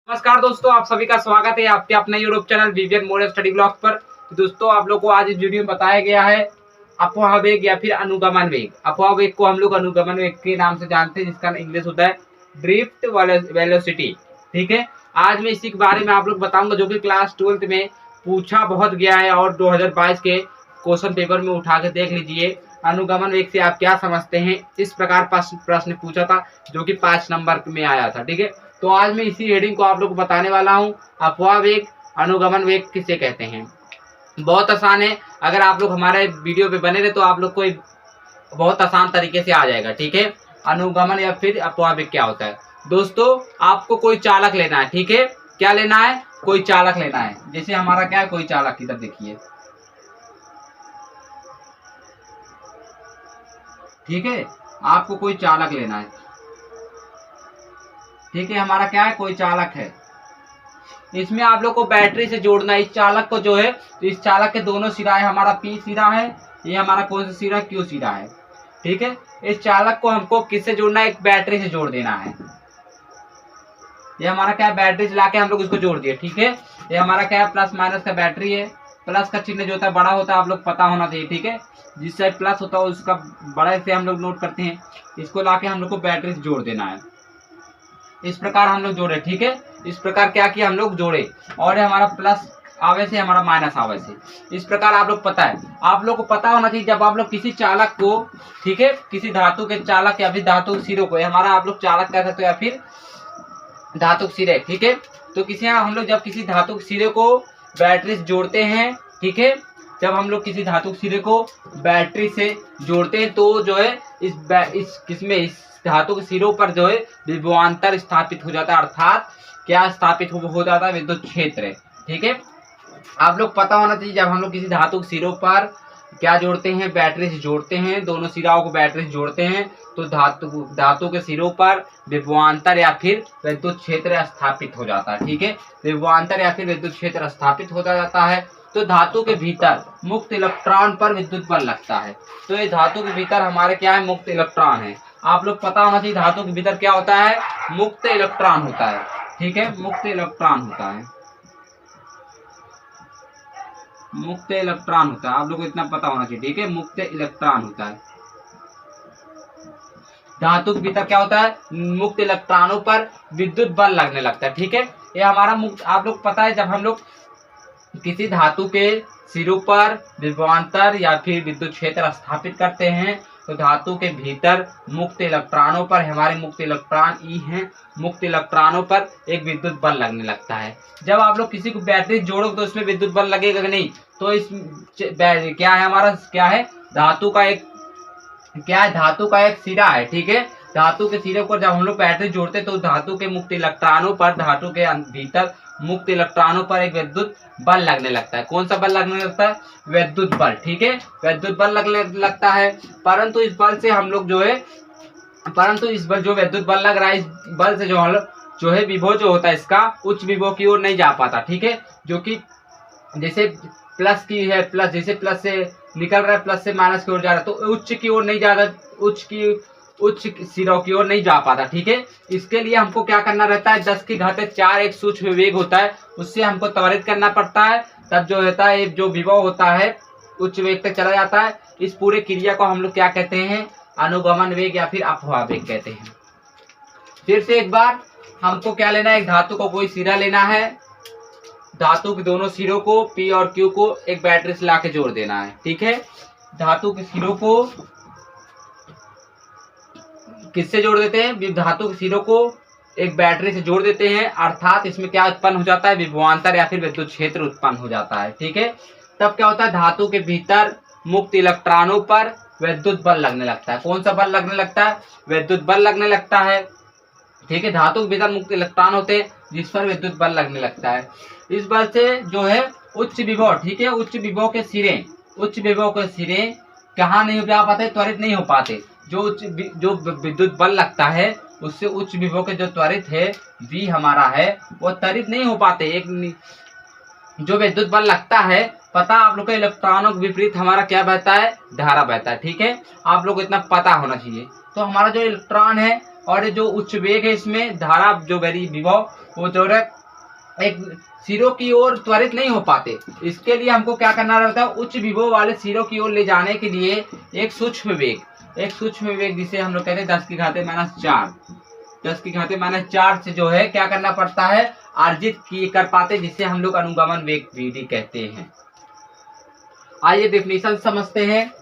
नमस्कार दोस्तों, आप सभी का स्वागत है आपके अपने YouTube channel Vivian model study blog पर। तो दोस्तों, आप लोग को आज इस वीडियो में बताया गया है अफवाह वेग या फिर अनुगमन वेग। अफवाह वेग को हम लोग अनुगमन वेग के नाम से जानते हैं, जिसका इंग्लिश होता है ड्रिफ्ट वेलोसिटी। ठीक है, आज मैं इसी के बारे में आप लोग बताऊंगा, जो कि क्लास 12th में पूछा बहुत गया है और 2022 के क्वेश्चन पेपर में उठा के देख लीजिए। अनुगमन वेग से आप क्या समझते हैं, इस प्रकार प्रश्न पूछा था, जो कि 5 नंबर में आया था। ठीक है, तो आज मैं इसी हेडिंग को आप लोग को बताने वाला हूं, अफवाह वेग अनुगमन वेग किसे कहते हैं। बहुत आसान है, अगर आप लोग हमारे वीडियो पे बने रहे तो आप लोग को बहुत आसान तरीके से आ जाएगा। ठीक है, अनुगमन या फिर अफवाह वेग क्या होता है। दोस्तों, आपको कोई चालक लेना है। ठीक है, क्या लेना है? कोई चालक लेना है। जैसे हमारा क्या है, कोई चालक, इधर देखिए। ठीक है, आपको कोई चालक लेना है। ठीक है, हमारा क्या है, कोई चालक है। इसमें आप लोग को बैटरी से जोड़ना है इस चालक को, जो है तो इस चालक के दोनों सिरा है, हमारा पी सिरा है, ये हमारा कौन सा सिरा, क्यू सिरा है। ठीक है, इस चालक को हमको किससे जोड़ना है, एक बैटरी से जोड़ देना है। ये हमारा क्या है, बैटरी चला के हम लोग इसको जोड़ दिए। ठीक है, ये हमारा क्या है, प्लस माइनस का बैटरी है। प्लस का चिन्ह जो होता है बड़ा होता है, आप लोग पता होना चाहिए। ठीक है, जिस साइड प्लस होता है उसका बड़ा से हम लोग नोट करते हैं। इसको लाके हम लोग को बैटरी से जोड़ देना है। इस प्रकार हम लोग जोड़े। ठीक है, इस प्रकार क्या किया, हम लोग जोड़े, और हमारा प्लस आवे से हमारा माइनस आवे से। इस प्रकार आप लोग पता है, आप लोग को पता होना चाहिए, जब आप लोग किसी चालक को, ठीक है, किसी धातु के चालक या फिर धातु सिरों को, हमारा आप लोग चालक कह सकते हो या फिर धातु सिरे। ठीक है, तो किसी हम लोग जब किसी धातु सिरे को बैटरी से जोड़ते हैं, ठीक है, जब हम लोग किसी धातु सिरे को बैटरी से जोड़ते हैं तो जो है इस धातु के सिरों पर जो है विभवांतर स्थापित हो जाता है, अर्थात क्या स्थापित हो जाता है, विद्युत क्षेत्र। ठीक है, आप लोग पता होना चाहिए, जब हम लोग किसी धातु के सिरों पर क्या जोड़ते हैं, बैटरी से जोड़ते हैं, दोनों सिराओं को बैटरी से जोड़ते हैं, तो धातु के सिरों पर विभवांतर या फिर विद्युत क्षेत्र स्थापित हो जाता है। ठीक है, विभवांतर या फिर विद्युत क्षेत्र स्थापित हो जाता है, तो धातु के भीतर मुक्त इलेक्ट्रॉन पर विद्युत बल लगता है। तो ये धातु के भीतर हमारे क्या है, मुक्त इलेक्ट्रॉन है। आप लोग पता होना चाहिए, धातु के भीतर क्या होता है, मुक्त इलेक्ट्रॉन होता है। ठीक है, मुक्त इलेक्ट्रॉन होता है, मुक्त इलेक्ट्रॉन होता है, आप लोग को इतना पता होना चाहिए। ठीक है, मुक्त इलेक्ट्रॉन होता है। धातु के भीतर क्या होता है, मुक्त इलेक्ट्रॉनों पर विद्युत बल लगने लगता है। ठीक है, ये हमारा मुक्त, आप लोग पता है, जब हम लोग किसी धातु के सिरों पर विभवांतर या फिर विद्युत क्षेत्र स्थापित करते हैं, तो धातु के भीतर मुक्त इलेक्ट्रॉनों पर, हमारे मुक्त इलेक्ट्रॉन ई हैं, मुक्त इलेक्ट्रॉनों पर एक विद्युत बल लगने लगता है। जब आप लोग किसी को बैटरी जोड़ोगे तो उसमें विद्युत बल लगेगा कि नहीं, तो इस क्या है, हमारा क्या है, धातु का एक क्या है, धातु का एक सिरा है। ठीक है, धातु के सिरे पर जब हम लोग बैटरी जोड़ते हैं तो धातु के मुक्त इलेक्ट्रॉनों पर, धातु के भीतर मुक्त इलेक्ट्रॉनों पर एक विद्युत बल लगने लगता है। कौन सा बल लगने लगता है, विद्युत बल। ठीक है, विद्युत बल लगने लगता है, परंतु इस बल से हम लोग जो है, परंतु इस बल जो विद्युत बल लग रहा है, इस बल से जो है विभव जो होता है इसका उच्च विभव की ओर नहीं जा पाता। ठीक है, जो कि जैसे प्लस की है, प्लस जैसे प्लस से निकल रहा है, प्लस से माइनस की ओर जा रहा है, तो उच्च की ओर नहीं जा रहा, उच्च सिरों की ओर नहीं जा पाता। ठीक है, इसके लिए हमको क्या करना रहता है, 10⁴ एक सूक्ष्म वेग होता है, उससे हमको त्वरित करना पड़ता है, तब जो होता है, जो विभव होता है उच्च वेग तक चला जाता है। इस पूरे क्रिया को हम लोग क्या कहते हैं, अनुगमन वेग या फिर अफवाह वेग कहते हैं। फिर से एक बार, हमको क्या लेना है, एक धातु को कोई सिरा लेना है, धातु के दोनों सिरों को पी और क्यू को एक बैटरी से लाके जोड़ देना है। ठीक है, धातु के सिरों को किससे जोड़ देते हैं, धातु के सिरों को एक बैटरी से जोड़ देते हैं, अर्थात इसमें क्या उत्पन्न हो जाता है, विभवांतर या फिर विद्युत क्षेत्र उत्पन्न हो जाता है। ठीक है, तब क्या होता है, धातु के भीतर मुक्त इलेक्ट्रॉनों पर विद्युत बल लगने लगता है। कौन सा बल लगने लगता है, विद्युत बल लगने लगता है। ठीक है, धातु के भीतर मुक्त इलेक्ट्रॉन होते हैं जिस पर विद्युत बल लगने लगता है। इस बल से जो है उच्च विभव, ठीक है, उच्च विभव के सिरे कहाँ नहीं हो पाते, त्वरित नहीं हो पाते। जो विद्युत बल लगता है उससे उच्च विभव के जो त्वरित है V हमारा है, वो त्वरित नहीं हो पाते। एक जो विद्युत बल लगता है, पता आप लोग को, इलेक्ट्रॉनों के विपरीत हमारा क्या बहता है, धारा बहता है। ठीक है, आप लोग को इतना पता होना चाहिए। तो हमारा जो इलेक्ट्रॉन है और जो उच्च वेग है, इसमें धारा जो विभव वो जो है एक सिरों की ओर त्वरित नहीं हो पाते। इसके लिए हमको क्या करना रहता है, उच्च विभव वाले सिरों की ओर ले जाने के लिए एक सूक्ष्म वेग जिसे हम लोग कहते हैं 10 की घाते -4, 10 की घाते -4 से जो है क्या करना पड़ता है, अर्जित कर पाते, जिसे हम लोग अनुगमन वेग vd कहते हैं। आइए डेफिनेशन समझते हैं।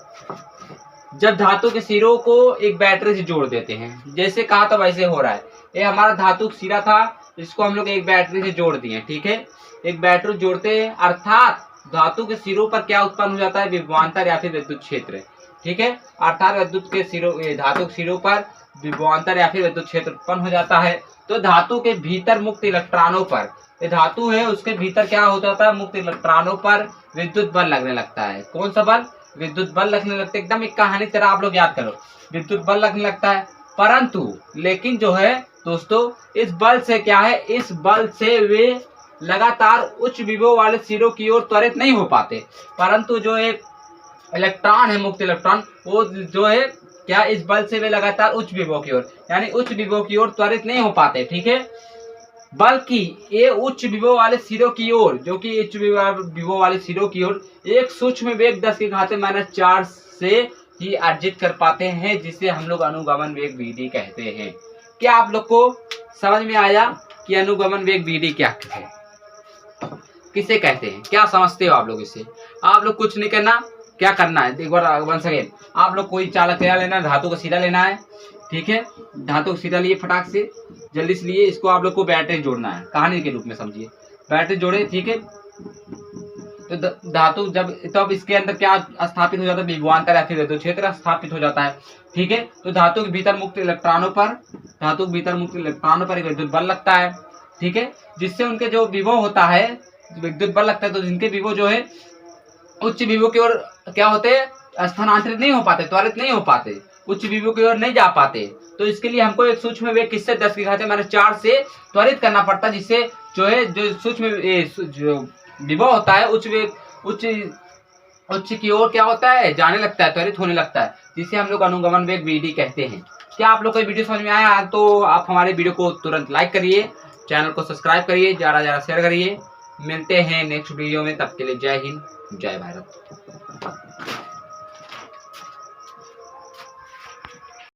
जब धातु के सिरों को एक बैटरी से जोड़ देते हैं, जैसे कहा था वैसे हो रहा है। ये हमारा धातु सिरा था, इसको हम लोग एक बैटरी से जोड़ दिए, ठीक है। एक बैटरी जोड़ते हैं, अर्थात धातु के सिरों पर क्या उत्पन्न हो जाता है, विभवांतर या फिर विद्युत क्षेत्र, ठीक है। अर्थात विद्युत के सिरों, धातु के सिरों पर विभवांतर या फिर विद्युत क्षेत्र उत्पन्न हो जाता है। तो धातु के भीतर मुक्त इलेक्ट्रॉनों पर, ये धातु है उसके भीतर क्या हो जाता है, मुक्त इलेक्ट्रॉनों पर विद्युत बल लगने लगता है। कौन सा बल, विद्युत बल लगने लगता है। एकदम एक कहानी तरह आप लोग याद करो, विद्युत बल लगने लगता है। परंतु लेकिन जो है दोस्तों, इस बल से क्या है, इस बल से वे लगातार उच्च विभव वाले सिरों की ओर त्वरित नहीं हो पाते। परंतु जो एक इलेक्ट्रॉन है, मुक्त इलेक्ट्रॉन, वो जो है क्या, इस बल से वे लगातार उच्च विभव की ओर, यानी उच्च विभव की ओर त्वरित नहीं हो पाते, ठीक है। बल्कि ये उच्च विभव वाले सिरों की ओर, जो कि उच्च विभव वाले सिरों की ओर एक सूक्ष्म वेग 10 की घाते -4 से ही अर्जित कर पाते हैं, जिसे हम लोग अनुगमन वेग vd कहते हैं। क्या आप लोग को समझ में आया कि अनुगमन वेग vd क्या है, किसे कहते हैं, क्या समझते हो आप लोग इससे? आप लोग कुछ नहीं करना, क्या करना है, एक बार वंस अगेन, आप लोग कोई चालक सिरा लेना है, धातु का सिरा लेना है, ठीक है। धातु का सिरा लिए, फटाक से जल्दी से लिए, इसको आप लोग को बैटरी जोड़ना है, कहानी के रूप में समझिए। बैटरी जोड़े, ठीक है। तो धातु जब, तब इसके अंदर क्या स्थापित हो जाता है, विभवांतर या फिर विद्युत क्षेत्र स्थापित हो जाता है, ठीक है। तो धातु के भीतर मुक्त इलेक्ट्रॉनों पर, धातु के भीतर मुक्त इलेक्ट्रॉनों पर एक विद्युत बल लगता है, ठीक है, जिससे उनके जो विभव होता है, विद्युत बल लगता है, तो जिनके विभव जो है उच्च विभव की ओर क्या होते हैं, स्थानांतरित नहीं हो पाते, त्वरित नहीं हो पाते, उच्च विभव की ओर नहीं जा पाते। तो इसके लिए हमको एक सूक्ष्म वेग किससे, 10 की घाते -4 से त्वरित करना पड़ता है, जिससे जो है जो सूक्ष्म जो विभव होता है उच्च की ओर क्या होता है, जाने लगता है, त्वरित होने लगता है, जिसे हम लोग अनुगमन वेग vd कहते हैं। क्या आप लोग को वीडियो समझ में आया? तो आप हमारे वीडियो को तुरंत लाइक करिए, चैनल को सब्सक्राइब करिए, ज़्यादा शेयर करिए। मिलते हैं नेक्स्ट वीडियो में, तब के लिए जय हिंद, जय भारत।